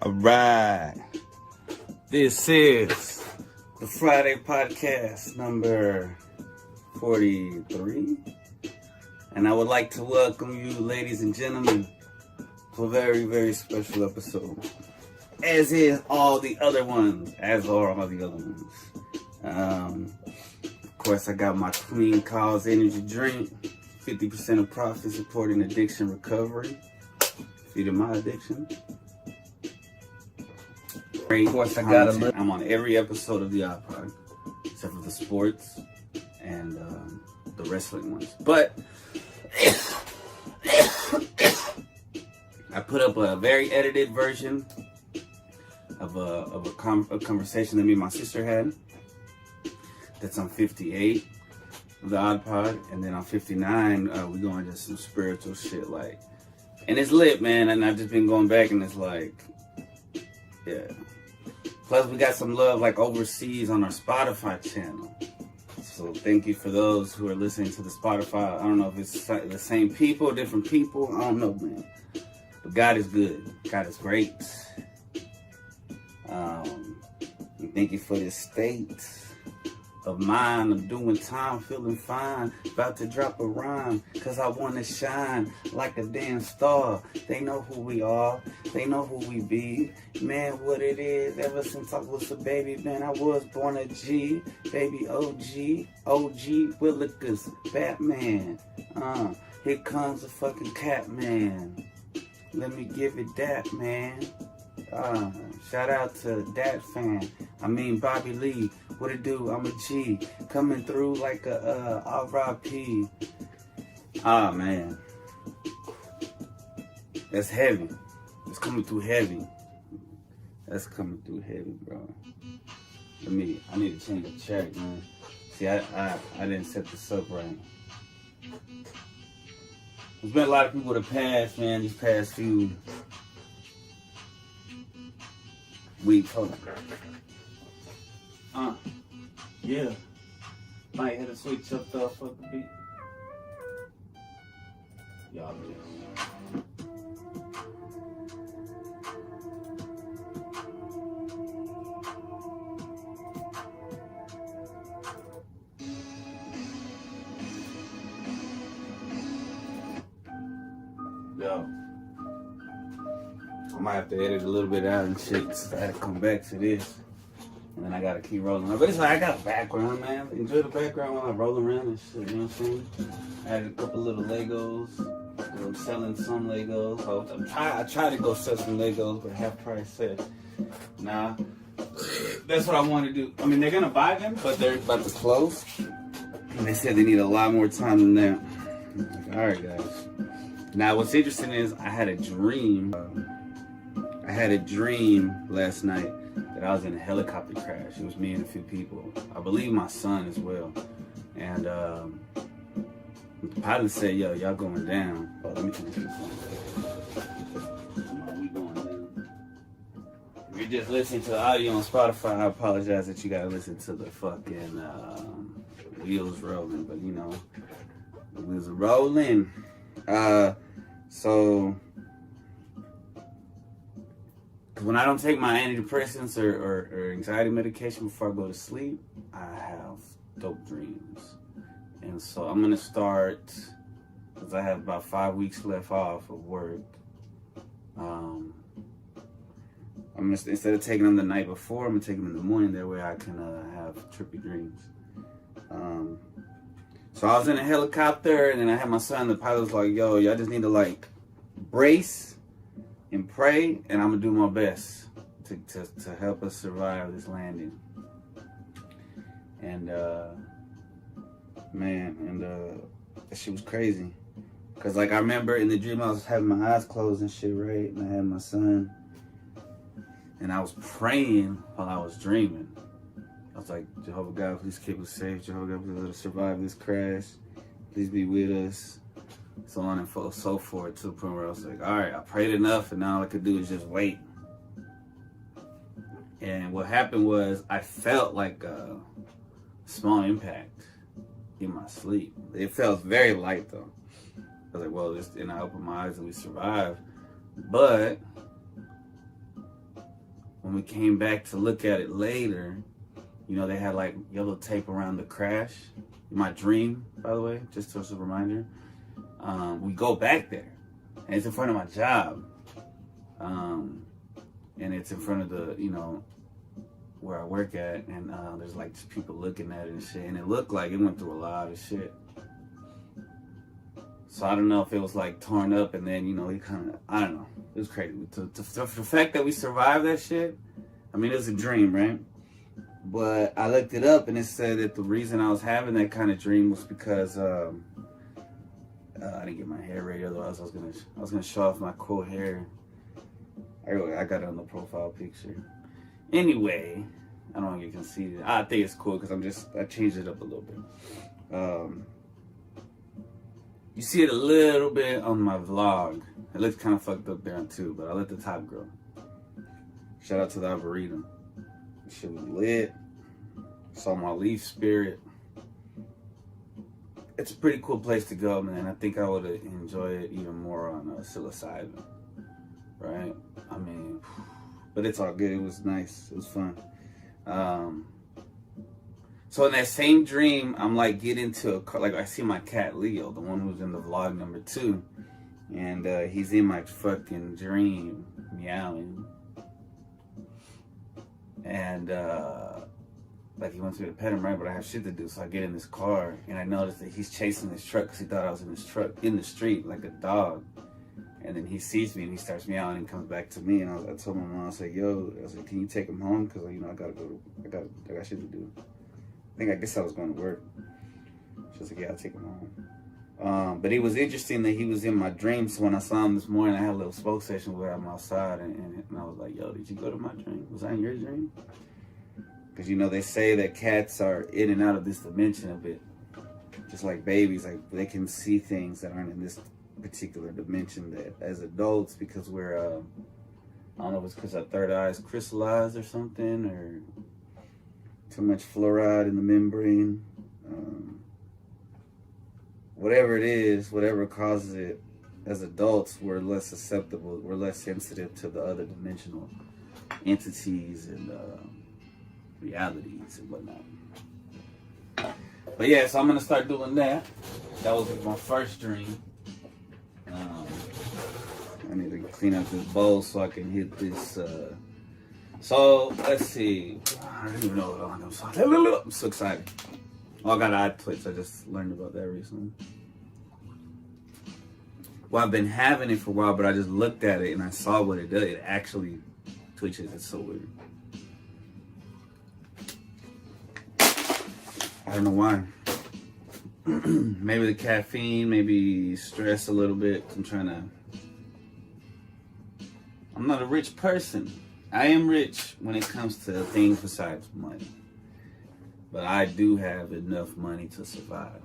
All right. This is the Friday podcast number 43. And I would like to welcome you, ladies and gentlemen, to a very, very special episode. As is all the other ones. As are all the other ones. Of course, I got my Clean Cause energy drink. 50% of profit supporting addiction recovery. Feeding my addiction. Of course, I got I'm on every episode of the iPod, except for the sports and the wrestling ones. But I put up a very edited version of a conversation that me and my sister had. That's on 58 of the iPod, and then on 59 we go into some spiritual shit, like, and it's lit, man. And I've just been going back, and it's like, yeah. Plus, we got some love like overseas on our Spotify channel. So thank you for those who are listening to the Spotify. I don't know if it's the same people, different people. I don't know, man. But God is good. God is great. And thank you for this state of mind. I'm doing time, feeling fine. About to drop a rhyme, cause I wanna shine like a damn star. They know who we are, they know who we be. Man, what it is, ever since I was a baby, man, I was born a G. Baby OG Willikers, Batman. Here comes a fucking cat, man. Let me give it that, man. Shout out to that fan. I mean Bobby Lee. What it do? I'm a G. Coming through like a R.I.P. Ah, man. That's heavy. It's coming through heavy. That's coming through heavy, bro. I need to change the track, man. See, I didn't set this up right. There's been a lot of people that passed, man, these past few weeks. Hold on. Yeah. Might have to switch up the fucking beat. Y'all Yo. I might have to edit a little bit out and shit, so I had to come back to this. And then I gotta keep rolling. But it's like, I got a background, man. Enjoy the background while I roll around and shit, you know what I'm saying? I had a couple little Legos. I'm selling some Legos. I tried to go sell some Legos, but half price set. Nah. That's what I want to do. I mean, they're gonna buy them, but they're about to close. And they said they need a lot more time than that. I'm like, alright, guys. Now, what's interesting is I had a dream. I had a dream last night that I was in a helicopter crash. It was me and a few people. I believe my son as well. And the pilot said, yo, y'all going down. Oh, let me finish this one. We going down. If you're just listening to the audio on Spotify, I apologize that you gotta listen to the fucking wheels rolling. But you know, the wheels are rolling. So when I don't take my antidepressants or anxiety medication before I go to sleep, I have dope dreams. And so I'm gonna start, because I have about 5 weeks left off of work. I'm gonna, instead of taking them the night before, I'm gonna take them in the morning. That way I can have trippy dreams. So I was in a helicopter, and then I had my son. The pilot was like, yo, y'all just need to like brace and pray, and I'm gonna do my best to help us survive this landing. And that shit was crazy. Cause like I remember in the dream I was having my eyes closed and shit, right? And I had my son, and I was praying while I was dreaming. I was like, Jehovah God, please keep us safe. Jehovah God, please let us survive this crash. Please be with us. So on and so forth, to the point where I was like, all right, I prayed enough, and now all I could do is just wait. And what happened was I felt like a small impact in my sleep. It felt very light though. I was like, well, and I opened my eyes and we survived. But when we came back to look at it later, you know, they had like yellow tape around the crash. My dream, by the way, just as a reminder. We go back there, and it's in front of my job. And it's in front of the, you know, where I work at, and there's like just people looking at it and shit, and it looked like it went through a lot of shit. So I don't know if it was like torn up, and then, you know, he kind of, I don't know, it was crazy. The fact that we survived that shit, I mean, it was a dream, right? But I looked it up, and it said that the reason I was having that kind of dream was because I didn't get my hair ready, otherwise I was gonna show off my cool hair. I got it on the profile picture. Anyway, I don't want to get conceited. I think it's cool because I changed it up a little bit. You see it a little bit on my vlog. It looks kind of fucked up there too, but I let the top grow. Shout out to the Arboretum. Shit was lit. Saw my leaf spirit. It's a pretty cool place to go, man. I think I would enjoy it even more on psilocybin. Right? I mean, but it's all good. It was nice. It was fun. So in that same dream, I'm like getting to a car. Like I see my cat Leo, the one who's in the vlog number 2, and he's in my fucking dream meowing, and like he wants me to pet him, right? But I have shit to do, so I get in this car, and I notice that he's chasing this truck because he thought I was in this truck in the street like a dog. And then he sees me and he starts meowing and comes back to me. And I told my mom, I said, "Yo," I was like, "Can you take him home? Because, you know, I got shit to do." I guess I was going to work. She was like, "Yeah, I'll take him home." But it was interesting that he was in my dreams. So when I saw him this morning, I had a little smoke session with him outside. And I was like, "Yo, did you go to my dream? Was I in your dream?" Because, you know, they say that cats are in and out of this dimension a bit. Just like babies, like they can see things that aren't in this particular dimension that as adults, because we're I don't know if it's because our third eye is crystallized or something, or too much fluoride in the membrane, whatever it is, whatever causes it, as adults we're less susceptible, we're less sensitive to the other dimensional entities and realities and whatnot. But yeah, so I'm gonna start doing that. That was my first dream. I need to clean up this bowl so I can hit this. So let's see. I don't even know what I'm so excited. Oh, I got eye twitch. I just learned about that recently. Well, I've been having it for a while, but I just looked at it and I saw what it does. It actually twitches. It's so weird. I don't know why. Maybe the caffeine, maybe stress a little bit. I'm not a rich person. I am rich when it comes to things besides money. But I do have enough money to survive.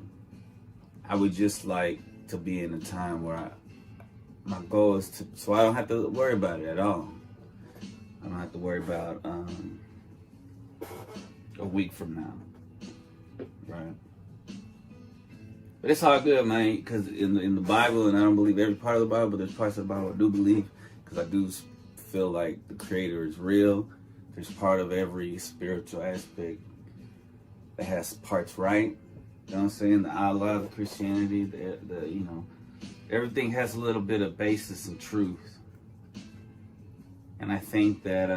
I would just like to be in a time where my goal is to, so I don't have to worry about it at all. I don't have to worry about a week from now. Right? But it's all good, man, because in the Bible, and I don't believe every part of the Bible, but there's parts of the Bible I do believe, because I do feel like the Creator is real. There's part of every spiritual aspect that has parts right. You know what I'm saying? The Allah, the Christianity, the you know, everything has a little bit of basis and truth. And I think that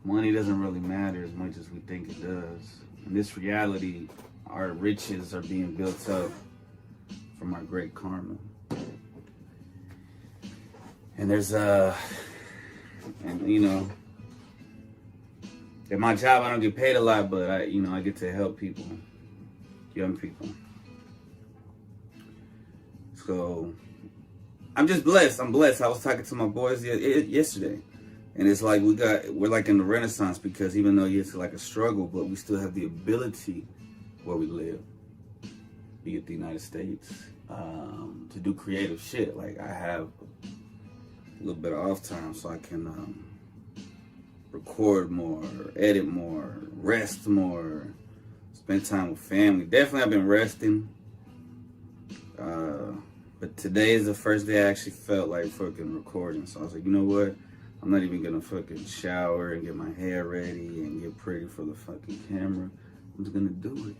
money doesn't really matter as much as we think it does. In this reality, our riches are being built up from our great karma. And there's and you know, at my job I don't get paid a lot, but I get to help people, young people. So I'm just blessed. I'm blessed. I was talking to my boys yesterday, and it's like we're like in the Renaissance, because even though it's like a struggle, but we still have the ability where we live, be it the United States, to do creative shit. Like I have a little bit of off time, so I can record more, edit more, rest more, spend time with family. Definitely I've been resting, but today is the first day I actually felt like fucking recording. So I was like, you know what? I'm not even gonna fucking shower and get my hair ready and get pretty for the fucking camera. I'm just gonna do it.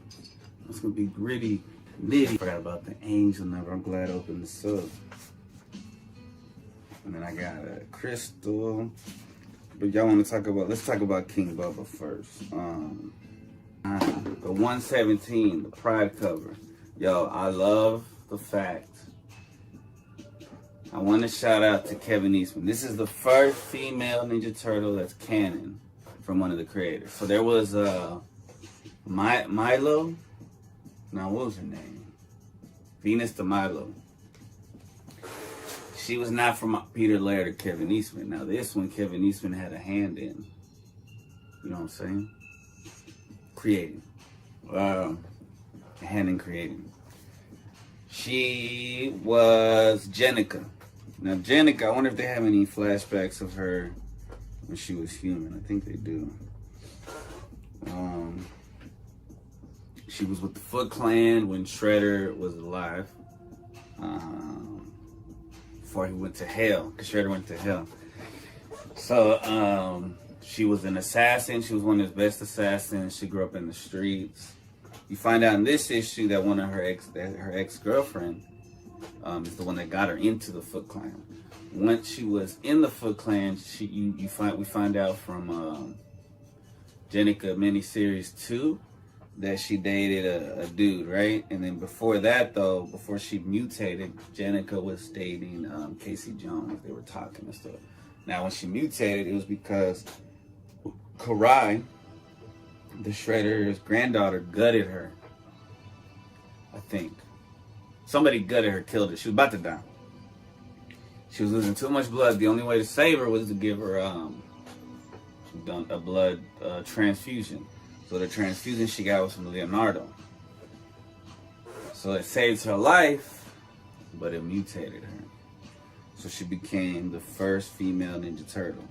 It's gonna be gritty, nitty. Forgot about the angel number. I'm glad I opened this up. And then I got a crystal. But y'all want to talk about, let's talk about King Bubba first. The 117, the Pride cover. Yo, I love the fact. I want to shout out to Kevin Eastman. This is the first female Ninja Turtle that's canon from one of the creators. So there was Milo. Now, what was her name? Venus de Milo. She was not from Peter Laird or Kevin Eastman. Now, this one, Kevin Eastman had a hand in. You know what I'm saying? Creating. A hand in creating. She was Jennika. Now, Jennika, I wonder if they have any flashbacks of her when she was human. I think they do. She was with the Foot Clan when Shredder was alive. Before he went to hell, because Shredder went to hell. So, she was an assassin. She was one of his best assassins. She grew up in the streets. You find out in this issue that one of her ex-girlfriend is the one that got her into the Foot Clan. Once she was in the Foot Clan, we find out from Jennika miniseries 2 that she dated a dude, right? And then before that, though, before she mutated, Jennika was dating Casey Jones. They were talking and stuff. Now, when she mutated, it was because Karai, the Shredder's granddaughter, gutted her. I think. Somebody gutted her, killed her. She was about to die. She was losing too much blood. The only way to save her was to give her a blood transfusion. So the transfusion she got was from Leonardo. So it saved her life, but it mutated her. So she became the first female Ninja Turtle.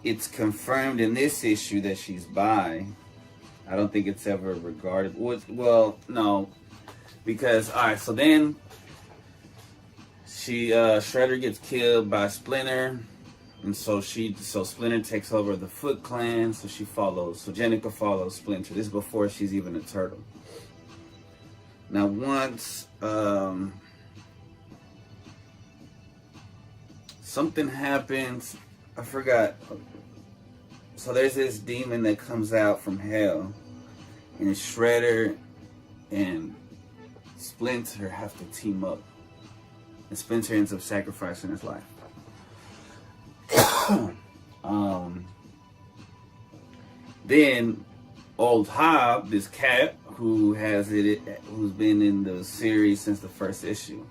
It's confirmed in this issue that she's bi. I don't think it's ever regarded. Well, no. Because, alright, so then Shredder gets killed by Splinter. And so Splinter takes over the Foot Clan, so Jennika follows Splinter. This is before she's even a turtle. Now once something happens, I forgot. So there's this demon that comes out from hell, and Shredder and Splinter have to team up. And Splinter ends up sacrificing his life. Then old Hob, this cat who's been in the series since the first issue,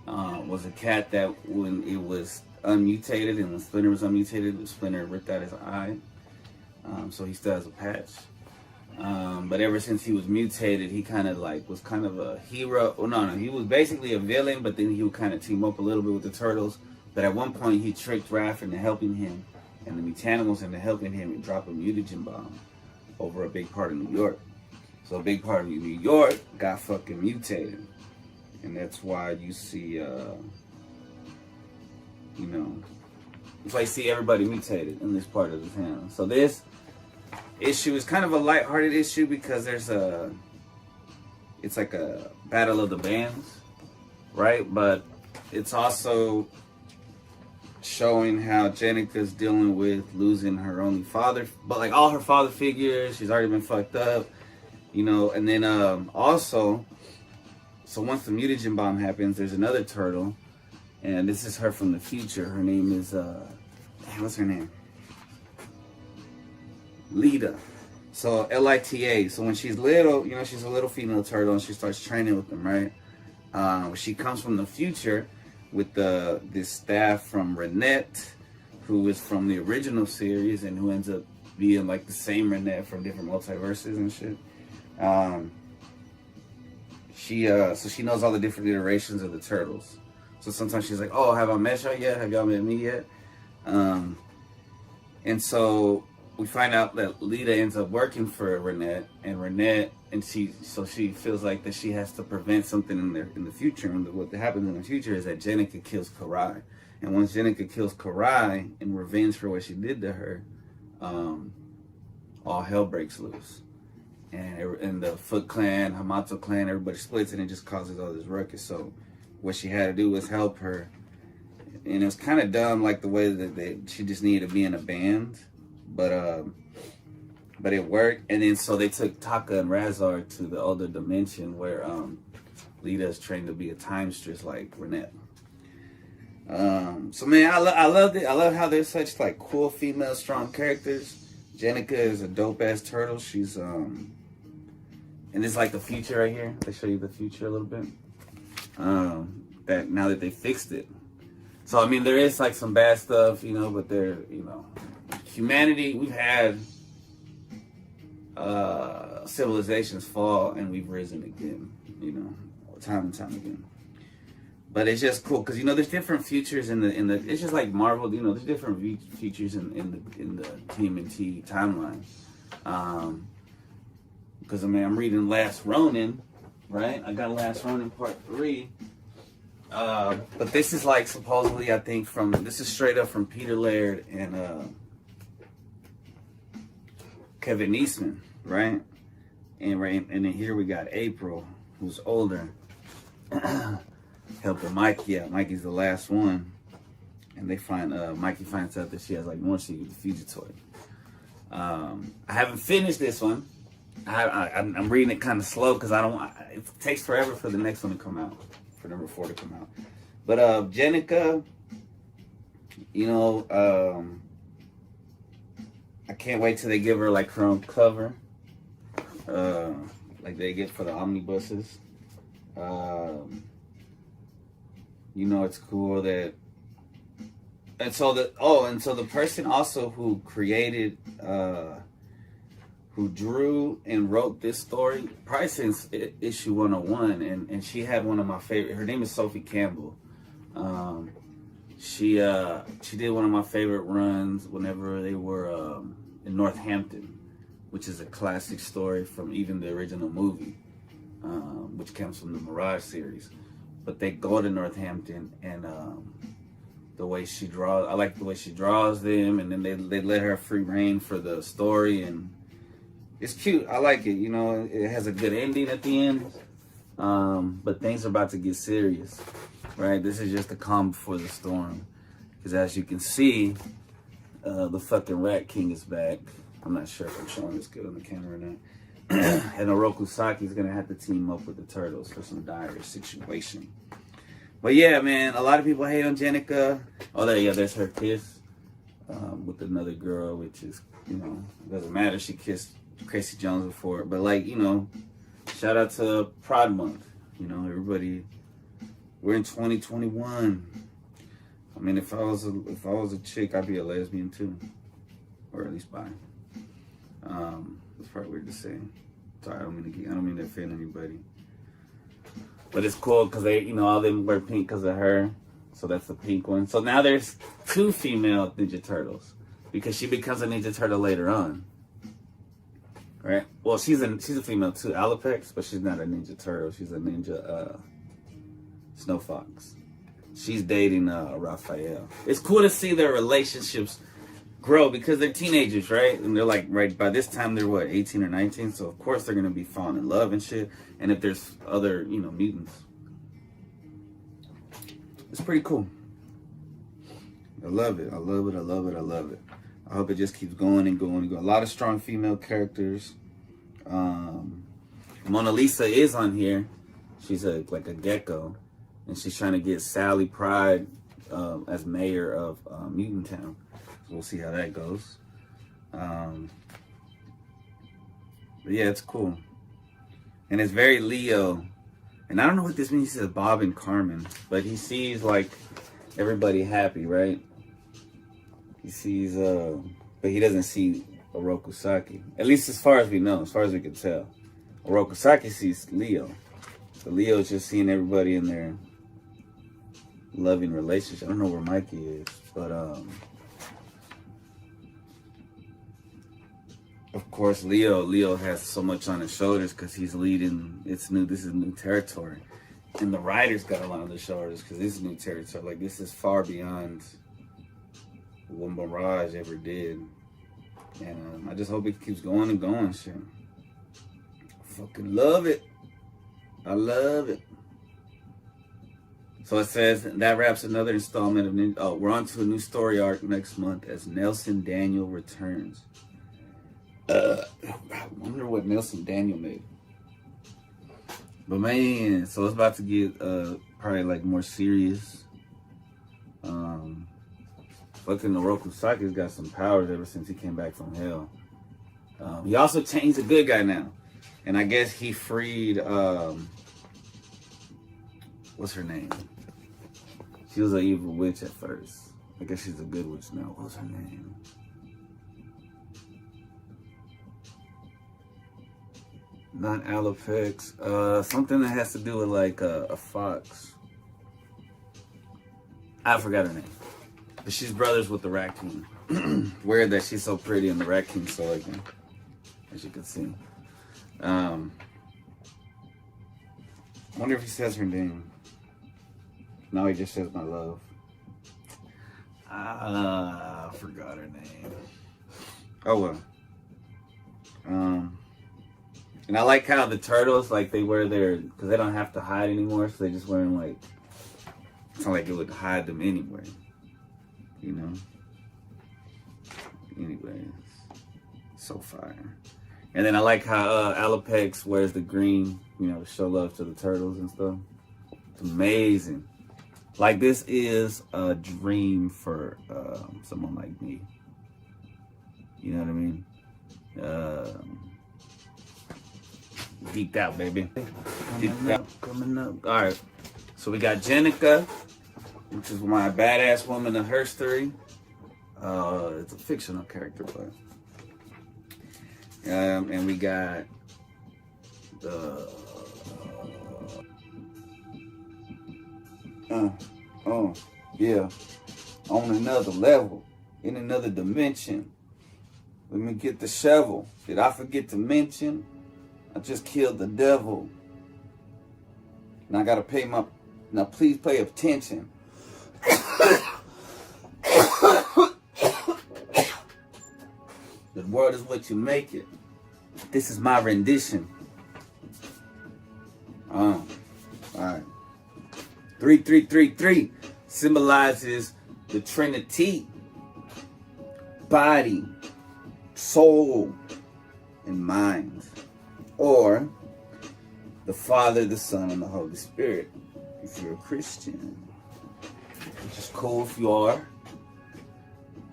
was a cat that when it was unmutated and when Splinter was unmutated, Splinter ripped out his eye, so he still has a patch. But ever since he was mutated, he kind of was kind of a hero. Well, no, he was basically a villain, but then he would kind of team up a little bit with the Turtles. But at one point, he tricked Raph into helping him, and the Mutanimals into helping him and drop a mutagen bomb over a big part of New York. So a big part of New York got fucking mutated. And that's why you see, that's why you see everybody mutated in this part of the town. So this issue is kind of a lighthearted issue because it's like a battle of the bands, right? But it's also showing how Jennika's dealing with losing her only father, but like all her father figures, she's already been fucked up, and then also, so once the mutagen bomb happens, there's another turtle, and this is her from the future. Her name is, what's her name? Lita. So Lita. So when she's little, she's a little female turtle and she starts training with them, right? She comes from the future with this staff from Renette, who is from the original series and who ends up being like the same Renette from different multiverses and shit. So she knows all the different iterations of the Turtles. So sometimes she's like, "Oh, have I met y'all yet? Have y'all met me yet?" And so we find out that Lita ends up working for Renette, and she feels like that she has to prevent something in the future. And what happens in the future is that Jennika kills Karai, and once Jennika kills Karai in revenge for what she did to her, all hell breaks loose, and the Foot Clan, Hamato Clan, everybody splits, and it just causes all this ruckus. So what she had to do was help her, and it was kind of dumb, like the way that she just needed to be in a band. But it worked, and then so they took Taka and Razar to the older dimension where Lita is trained to be a timstress like Renette. So man, I loved it. I love how there's such like cool female strong characters. Jennika is a dope ass turtle. She's and it's like the future right here. They show you the future a little bit. That now that they fixed it. So I mean, there is like some bad stuff, you know, but they're, you know. Humanity, we've had civilizations fall and we've risen again, you know, time and time again. But it's just cool because, you know, there's different futures in the it's just like Marvel, you know, there's different futures in the TMNT timeline. Because I mean, I'm reading Last Ronin, right? I got Last Ronin Part 3. But this is like supposedly, I think this is straight up from Peter Laird and Kevin Eastman, right? And then here we got April, who's older, helping Mikey out. Mikey's the last one, and they find Mikey finds out that she has like more secret Fugitoid. I haven't finished this one. I'm reading it kind of slow because it takes forever for the next one to come out, for number 4 to come out. But Jennika, you know, I can't wait till they give her like her own cover, like they get for the omnibuses. You know, it's cool that, and so the person also who created, who drew and wrote this story, probably since issue 101, and she had one of my favorite. Her name is Sophie Campbell. She did one of my favorite runs whenever they were in Northampton, which is a classic story from even the original movie, which comes from the Mirage series. But they go to Northampton, and the way she draws, I like the way she draws them, and then they let her free reign for the story, and it's cute. I like it. You know, it has a good ending at the end, but things are about to get serious. Right, this is just the calm before the storm. Because as you can see, the fucking Rat King is back. I'm not sure if I'm showing this good on the camera or not. And Oroku Saki's gonna have to team up with the Turtles for some dire situation. But yeah, man, a lot of people hate on Jennika. Oh, there's her kiss with another girl, which is, you know, doesn't matter. She kissed Casey Jones before, but like, you know, shout out to Pride Month. You know, everybody. We're in 2021. I mean, if I was a chick, I'd be a lesbian too, or at least bi. It's probably weird to say. Sorry, I don't mean to offend anybody. But it's cool because they, you know, all them wear pink because of her. So that's the pink one. So now there's 2 female Ninja Turtles because she becomes a Ninja Turtle later on. Right? Well, she's a female too, Alopex, but she's not a Ninja Turtle. She's a Ninja Snow Fox. She's dating Raphael. It's cool to see their relationships grow because they're teenagers, right? And they're like, right by this time they're what, 18 or 19? So of course they're gonna be falling in love and shit. And if there's other, you know, mutants, it's pretty cool. I love it. I love it. I love it. I love it. I hope it just keeps going and going and going. A lot of strong female characters. Mona Lisa is on here. She's like a gecko. And she's trying to get Sally Pride as mayor of Mutant Town. So we'll see how that goes. But yeah, it's cool. And it's very Leo. And I don't know what this means. He says Bob and Carmen. But he sees like everybody happy, right? He sees, but he doesn't see Oroku Saki. At least as far as we know, as far as we can tell. Oroku Saki sees Leo. So Leo's just seeing everybody in their loving relationship. I don't know where Mikey is, but of course, Leo has so much on his shoulders because he's leading. This is new territory. And the writers got a lot on their shoulders because this is new territory. Like, this is far beyond what Mirage ever did. And I just hope it keeps going and going, shit. I fucking love it. I love it. So it says, that wraps another installment of Ninja. Oh, we're on to a new story arc next month as Nelson Daniel returns. I wonder what Nelson Daniel made. But man, so it's about to get probably like more serious. Fucking Oroku Saki's got some powers ever since he came back from hell. He also changed the good guy now. And I guess he freed, what's her name? She was an evil witch at first. I guess she's a good witch now. What's her name? Not Alopex. Something that has to do with like a fox. I forgot her name. But she's brothers with the raccoon. Weird that she's so pretty and the raccoon's so ugly, as you can see. Wonder if he says her name. No, he just says my love. I forgot her name. Oh well. And I like how the turtles, like, they wear their, because they don't have to hide anymore, so they just wear them like, it's not like it would hide them anyway, you know? Anyways, so fire. And then I like how Alopex wears the green, you know, to show love to the turtles and stuff. It's amazing. Like, this is a dream for someone like me. You know what I mean? Geeked out, baby. Coming up. All right. So we got Jennika, which is my badass woman of history. It's a fictional character, but and we got the yeah, on another level, in another dimension. Let me get the shovel. Did I forget to mention? I just killed the devil. And I gotta pay my... Now please pay attention. The world is what you make it. This is my rendition. Alright. 3333 symbolizes the Trinity. Body, soul, and mind. Or the Father, the Son, and the Holy Spirit, if you're a Christian. Which is cool if you are.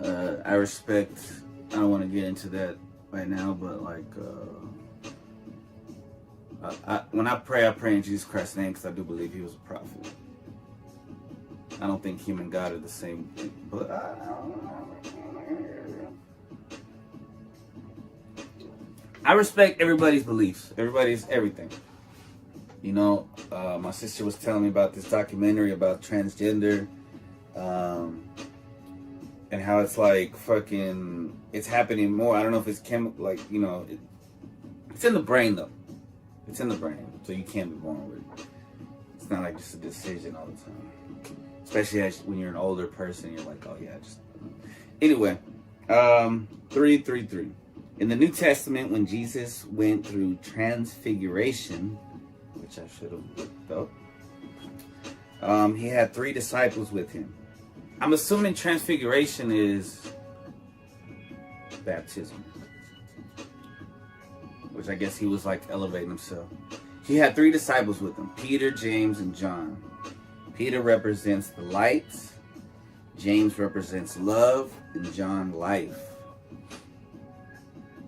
I respect, I don't want to get into that right now, but like, when I pray in Jesus Christ's name because I do believe he was a prophet. I don't think him and God are the same thing, but I respect everybody's beliefs. Everybody's everything. You know, my sister was telling me about this documentary about transgender, and how it's like fucking, it's happening more. I don't know if it's like, you know, it's in the brain though. It's in the brain, so you can't be born with it. It's not like just a decision all the time. Especially when you're an older person, you're like, oh yeah, just... Anyway, 333. In the New Testament, when Jesus went through transfiguration, which I should have looked up, he had 3 disciples with him. I'm assuming transfiguration is baptism, which I guess he was like elevating himself. He had 3 disciples with him, Peter, James, and John. Peter represents the light, James represents love, and John life.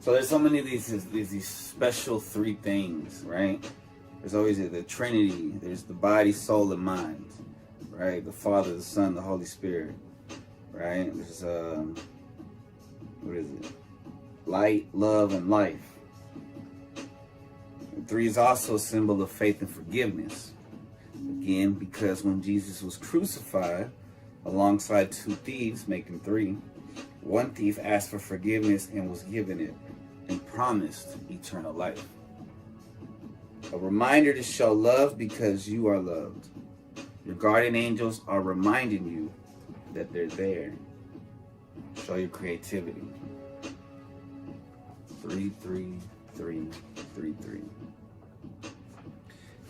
So there's so many of these special 3 things, right? There's always the Trinity. There's the body, soul, and mind, right? The Father, the Son, the Holy Spirit, right? There's what is it? Light, love, and life. And 3 is also a symbol of faith and forgiveness. Again, because when Jesus was crucified alongside 2 thieves, making 3, one thief asked for forgiveness and was given it. and promised eternal life. A reminder to show love because you are loved. Your guardian angels are reminding you that they're there. Show your creativity. 33333.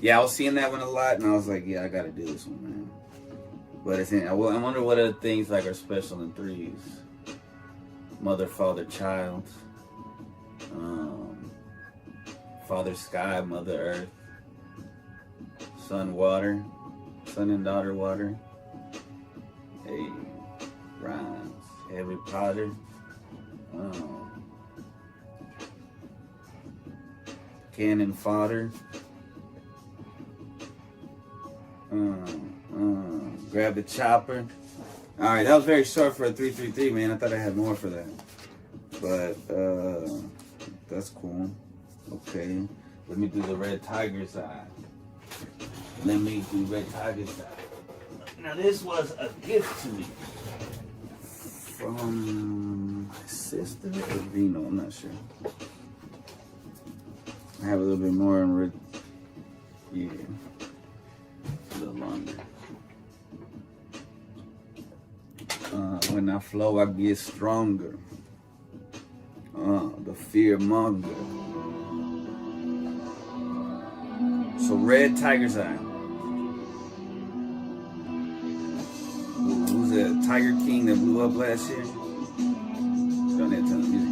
Yeah, I was seeing that one a lot, and I was like, yeah, I gotta do this one, man. But it's in, I wonder what other things like are special in threes. Mother, father, child. Father, sky, mother, earth. Son, water. Son and daughter, water. Hey, rhymes. Harry Potter. Cannon fodder. Grab the chopper. Alright, that was very short for a 333, man. I thought I had more for that. But, that's cool. Okay. Let me do the red tiger side. Let me do red tiger side. Now, this was a gift to me from my sister or Vino, I'm not sure. I have a little bit more in red. Yeah. A little longer. When I flow, I get stronger. The fear monger. So red tiger's eye. Who's that Tiger King that blew up last year? Don't have ton of music.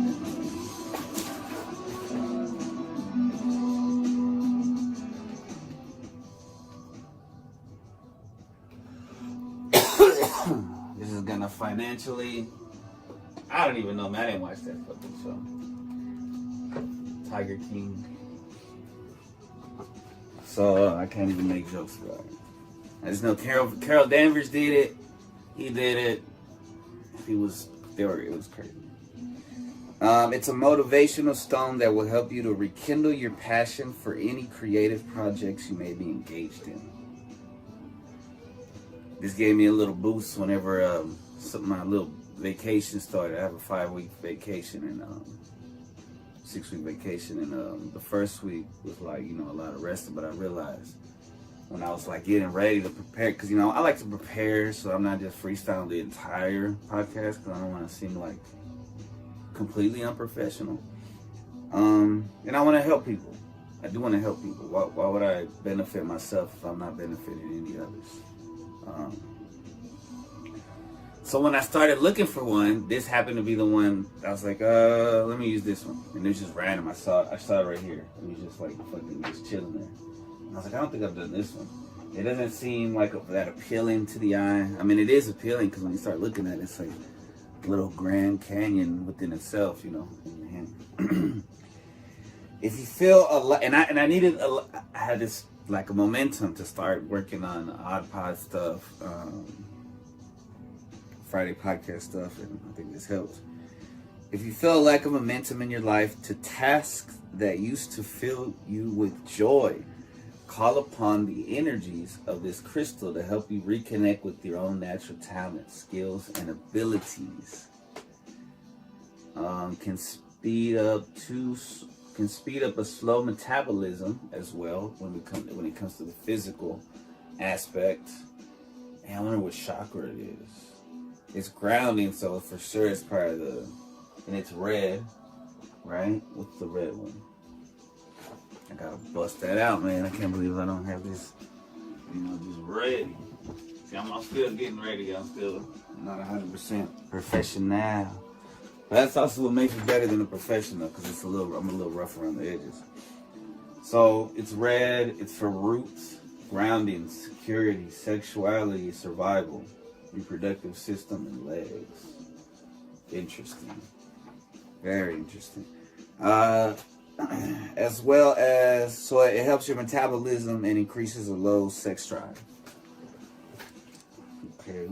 This is gonna financially. I don't even know, man. I didn't watch that fucking show. Tiger King. So I can't even make jokes about it. I just know Carol Danvers did it. He did it. It was crazy. It's a motivational stone that will help you to rekindle your passion for any creative projects you may be engaged in. This gave me a little boost whenever my little vacation started. I have a 5-week vacation and 6-week vacation, and the first week was like, a lot of resting, but I realized when I was like getting ready to prepare, because I like to prepare, so I'm not just freestyling the entire podcast, because I don't want to seem like completely unprofessional. And I want to help people. I do want to help people. Why would I benefit myself if I'm not benefiting any others? So when I started looking for one, this happened to be the one. I was like, let me use this one. And it was just random. I saw it right here. It was just like fucking just chilling there. And I was like, I don't think I've done this one. It doesn't seem like that appealing to the eye. I mean, it is appealing because when you start looking at it, it's like a little Grand Canyon within itself, in your hand. If you feel and I had this like a momentum to start working on Odd Pod stuff. Friday podcast stuff, and I think this helps. If you feel a lack of momentum in your life to tasks that used to fill you with joy, call upon the energies of this crystal to help you reconnect with your own natural talents, skills, and abilities. Can speed up a slow metabolism as well when it comes to the physical aspect. And I wonder what chakra it is. It's grounding, so for sure it's part of and it's red, right? What's the red one? I gotta bust that out, man. I can't believe I don't have this, just ready. See, I'm still getting ready. I'm still not 100% professional. But that's also what makes me better than a professional, because I'm a little rough around the edges. So it's red. It's for roots, grounding, security, sexuality, survival, reproductive system, and legs. Interesting. Very interesting. As well as, so it helps your metabolism and increases a low sex drive. Okay.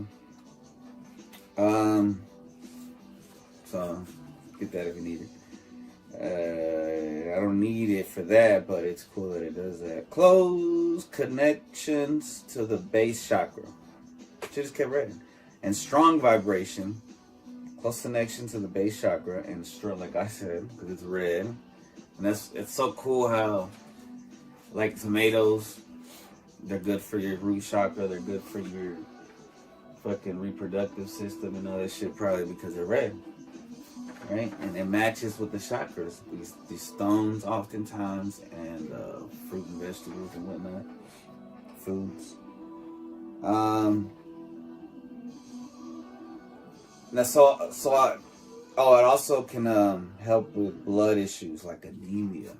So get that if you need it. I don't need it for that, but it's cool that it does that. Close connections to the base chakra. Just kept reading. And strong vibration. close connection to the base chakra and like I said, because it's red. And it's so cool how, like tomatoes, they're good for your root chakra, they're good for your fucking reproductive system and all that shit, probably because they're red. Right? And it matches with the chakras. These stones oftentimes, and fruit and vegetables and whatnot. Foods. It also can help with blood issues like anemia.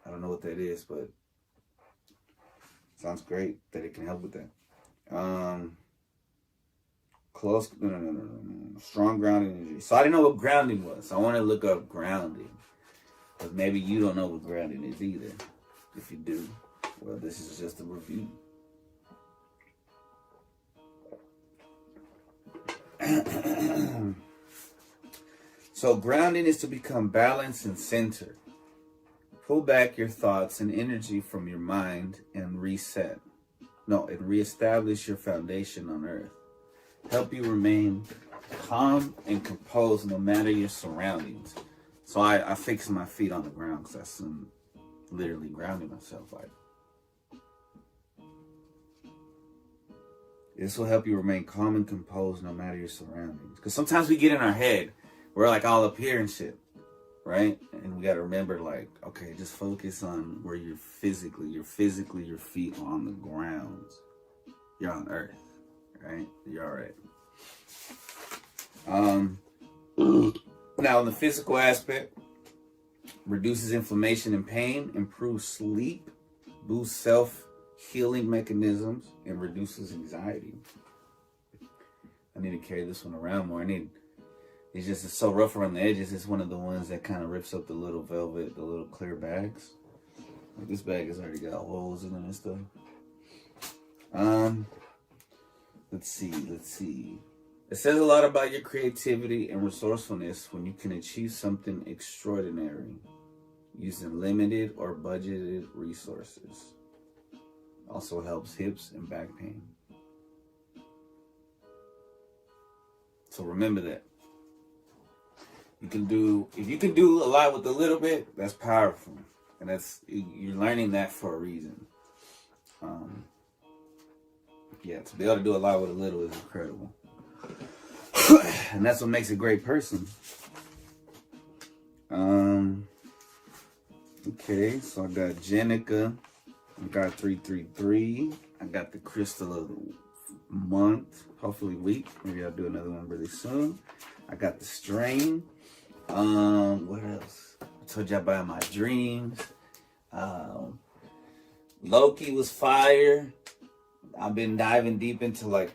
I don't know what that is, but sounds great that it can help with that. Strong grounding energy. So I didn't know what grounding was. So I want to look up grounding. Because maybe you don't know what grounding is either. If you do, well, this is just a review. So grounding is to become balanced and centered. Pull back your thoughts and energy from your mind and reestablish your foundation on earth. Help you remain calm and composed no matter your surroundings. So I fix my feet on the ground because that's literally grounding myself. Like, this will help you remain calm and composed no matter your surroundings. Because sometimes we get in our head, we're like all up here and shit, right? And we got to remember, like, okay, just focus on where your feet are on the ground. You're on earth, right? You're all right. Now, in the physical aspect, reduces inflammation and pain, improves sleep, boosts self-healing mechanisms, and reduces anxiety. I need to carry this one around more. It's so rough around the edges. It's one of the ones that kind of rips up the little velvet, the little clear bags. Like, this bag has already got holes in it and stuff. Let's see. It says a lot about your creativity and resourcefulness when you can achieve something extraordinary using limited or budgeted resources. Also helps hips and back pain. So remember that. If you can do a lot with a little bit, that's powerful. And you're learning that for a reason. To be able to do a lot with a little is incredible. And that's what makes a great person. Okay, so I got Jennika. I got 333. I got the crystal of the month, hopefully week. Maybe I'll do another one really soon. I got the strain. What else? I told you about my dreams. Loki was fire. I've been diving deep into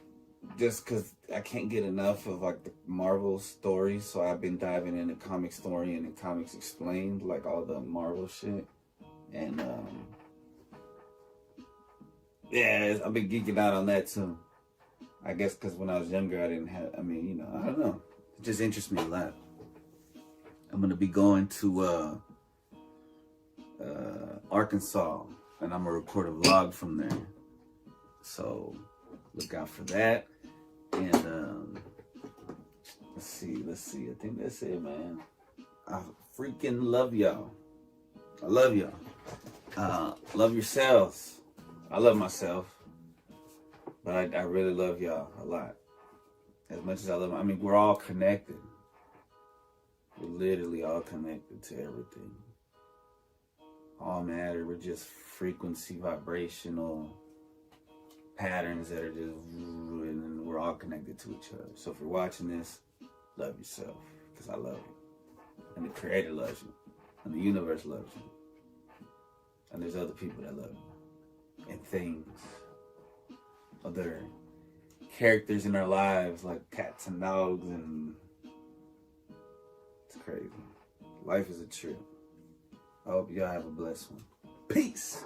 just because I can't get enough of the Marvel stories, so I've been diving into Comic Story and Comics Explained, all the Marvel shit. And I've been geeking out on that too. I guess because when I was younger, I don't know. It just interests me a lot. I'm gonna be going to Arkansas, and I'm gonna record a vlog from there. So look out for that. And let's see. I think that's it, man. I freaking love y'all. I love y'all. Love yourselves. I love myself, but I really love y'all a lot. As much as I love, we're all connected. We're literally all connected to everything. All matter. We're just frequency, vibrational patterns that are just, and we're all connected to each other. So if you're watching this, love yourself, because I love you. And the Creator loves you. And the universe loves you. And there's other people that love you. And things. Other characters in our lives, like cats and dogs, and it's crazy. Life is a trip. I hope y'all have a blessed one. Peace.